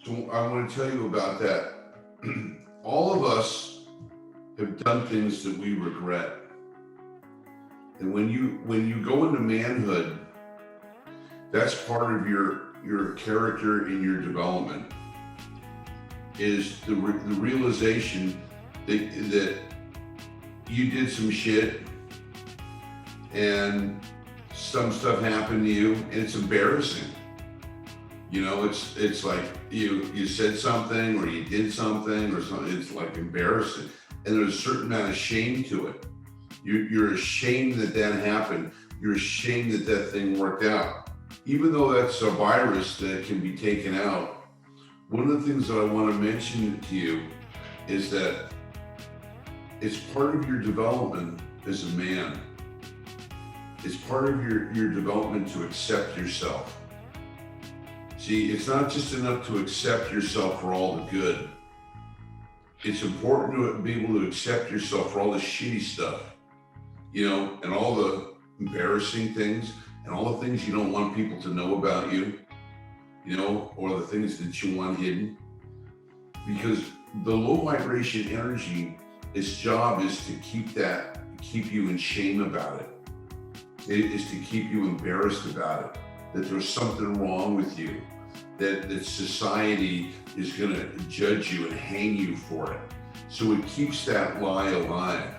So I want to tell you about that. All of us have done things that we regret. And when you go into manhood, that's part of your character in your development is the realization that you did some shit and some stuff happened to you and it's embarrassing. It's like you said something or you did something or something. It's like embarrassing, and there's a certain amount of shame to it. You're ashamed that happened. You're ashamed that thing worked out, even though that's a virus that can be taken out. One of the things that I want to mention to you is that it's part of your development as a man. It's part of your development to accept yourself. See, it's not just enough to accept yourself for all the good. It's important to be able to accept yourself for all the shitty stuff, and all the embarrassing things and all the things you don't want people to know about you, or the things that you want hidden. Because the low vibration energy, its job is to keep you in shame about it. It is to keep you embarrassed about it, that there's something wrong with you, that society is going to judge you and hang you for it. So it keeps that lie alive.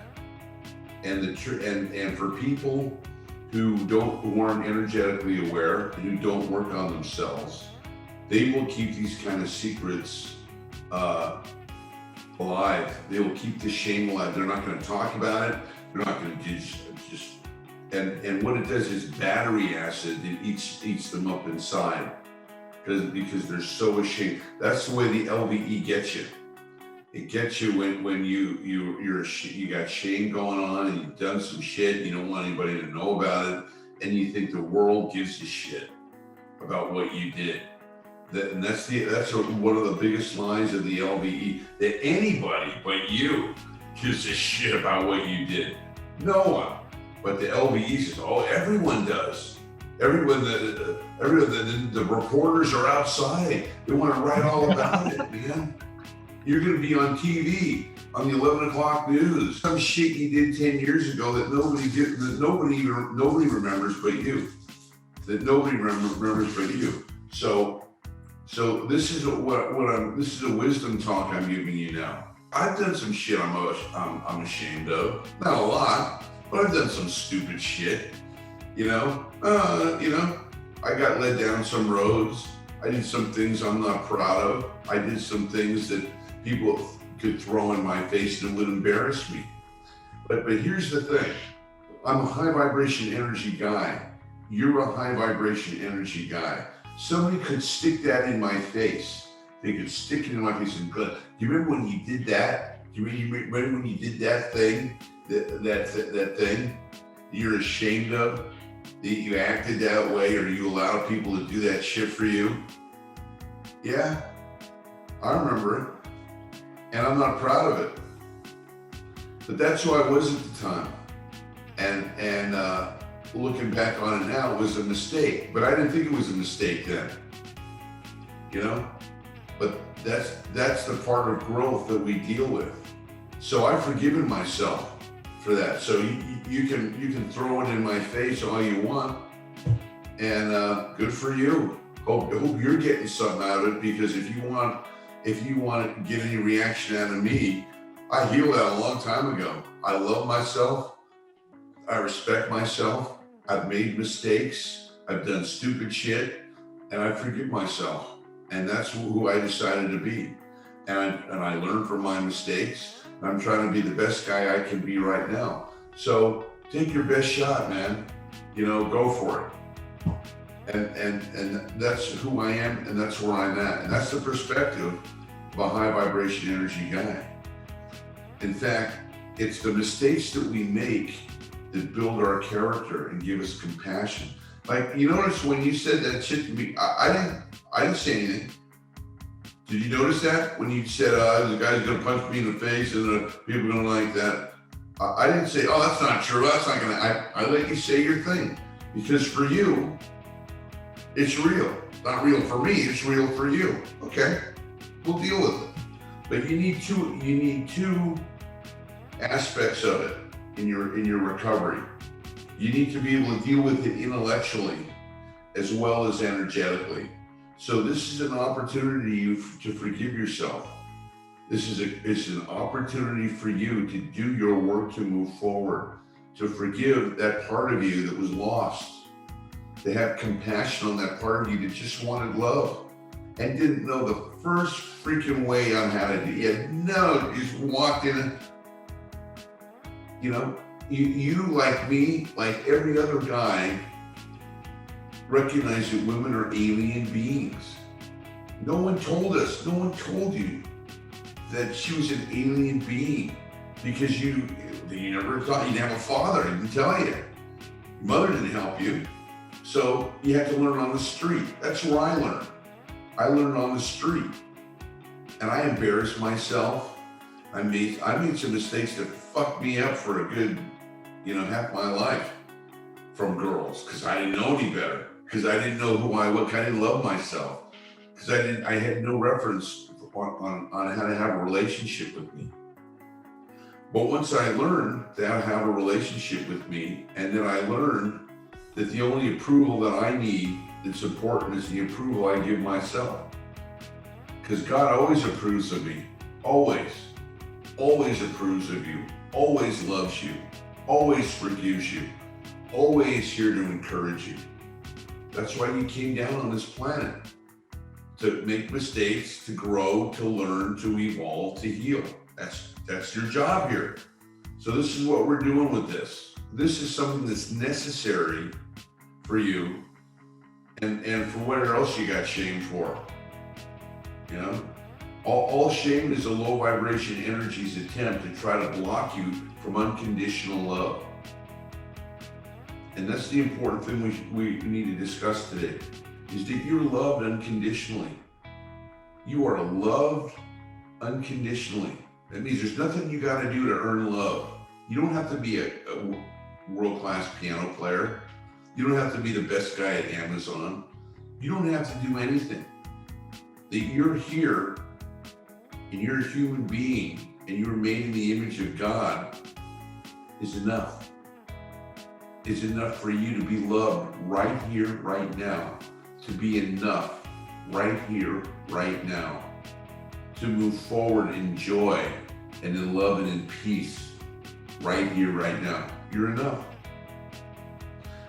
And for people who aren't energetically aware and who don't work on themselves, they will keep these kind of secrets alive. They will keep the shame alive. They're not going to talk about it. They're not going to just and what it does is battery acid. It eats them up inside because they're so ashamed. That's the way the LVE gets you. It gets you when you got shame going on and you've done some shit. You don't want anybody to know about it, and you think the world gives a shit about what you did. That's one of the biggest lies of the LVE, that anybody but you gives a shit about what you did. No one. But the LVE says, oh, everyone does. Everyone, the reporters are outside. They want to write all about it, man. You're going to be on TV, on the 11 o'clock news. Some shit you did 10 years ago that nobody did, that nobody remembers but you. That nobody remembers but you. So this is this is a wisdom talk I'm giving you now. I've done some shit I'm ashamed of. Not a lot, but I've done some stupid shit. I got led down some roads. I did some things I'm not proud of. I did some things that people could throw in my face and would embarrass me. But here's the thing. I'm a high vibration energy guy. You're a high vibration energy guy. Somebody could stick that in my face. They could stick it in my face and go, do you remember when you did that? Do you remember when you did that thing? That thing you're ashamed of? That you acted that way, or you allowed people to do that shit for you? Yeah, I remember it. And I'm not proud of it. But that's who I was at the time. And looking back on it now, it was a mistake. But I didn't think it was a mistake then. But that's the part of growth that we deal with. So I've forgiven myself for that. So you can throw it in my face all you want, and good for you. Hope you're getting something out of it, because if you want to get any reaction out of me, I healed that a long time ago. I love myself. I respect myself. I've made mistakes. I've done stupid shit, and I forgive myself. And that's who I decided to be. And I learned from my mistakes. And I'm trying to be the best guy I can be right now. So take your best shot, man. Go for it. And that's who I am, and that's where I'm at. And that's the perspective of a high vibration energy guy. In fact, it's the mistakes that we make that build our character and give us compassion. Like, you notice when you said that shit to me, I didn't say anything. Did you notice that? When you said, the guy's gonna punch me in the face and people are gonna like that. I didn't say, oh, that's not true. That's not I let you say your thing. Because for you, it's real. not real for me, it's real for you. Okay, we'll deal with it. But you need two aspects of it in your recovery. You need to be able to deal with it intellectually as well as energetically. So this is an opportunity to forgive yourself. It's an opportunity for you to do your work to move forward, to forgive that part of you that was lost, to have compassion on that part of you that just wanted love and didn't know the first freaking way on how to do it. You had no, you just walked in, you know, you like me, like every other guy, recognize that women are alien beings. No one told us, no one told you that she was an alien being because you never thought you'd have a father. He didn't tell you. Your mother didn't help you. So you had to learn on the street. That's where I learned. I learned on the street. And I embarrassed myself. I made some mistakes that fucked me up for a good, half my life from girls, because I didn't know any better, because I didn't know who I was, I didn't love myself, because I had no reference on how to have a relationship with me. But once I learned to have a relationship with me, and then I learned that the only approval that I need that's important is the approval I give myself. Because God always approves of me, always approves of you, always loves you, always forgives you, always here to encourage you. That's why you came down on this planet, to make mistakes, to grow, to learn, to evolve, to heal. That's your job here. So this is what we're doing with this. This is something that's necessary for you, and for whatever else you got shame for. All shame is a low vibration energy's attempt to try to block you from unconditional love. And that's the important thing we need to discuss today, is that you're loved unconditionally. You are loved unconditionally. That means there's nothing you got to do to earn love. You don't have to be a world-class piano player. You don't have to be the best guy at Amazon. You don't have to do anything. That you're here and you're a human being and you're made in the image of God is enough. Is enough for you to be loved right here, right now. To be enough right here, right now. To move forward in joy and in love and in peace right here, right now. You're enough.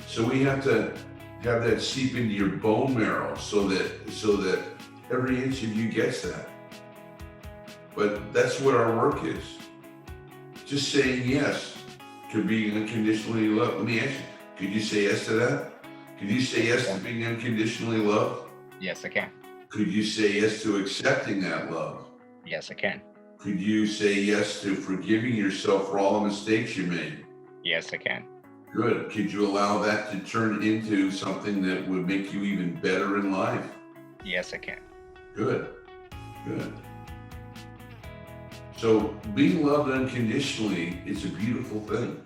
So we have to have that seep into your bone marrow so that every inch of you gets that. But that's what our work is. Just saying yes to being unconditionally loved. Let me ask you, could you say yes to that? Could you say yes to being unconditionally loved? Yes, I can. Could you say yes to accepting that love? Yes, I can. Could you say yes to forgiving yourself for all the mistakes you made? Yes, I can. Good. Could you allow that to turn into something that would make you even better in life? Yes, I can. Good. So being loved unconditionally is a beautiful thing.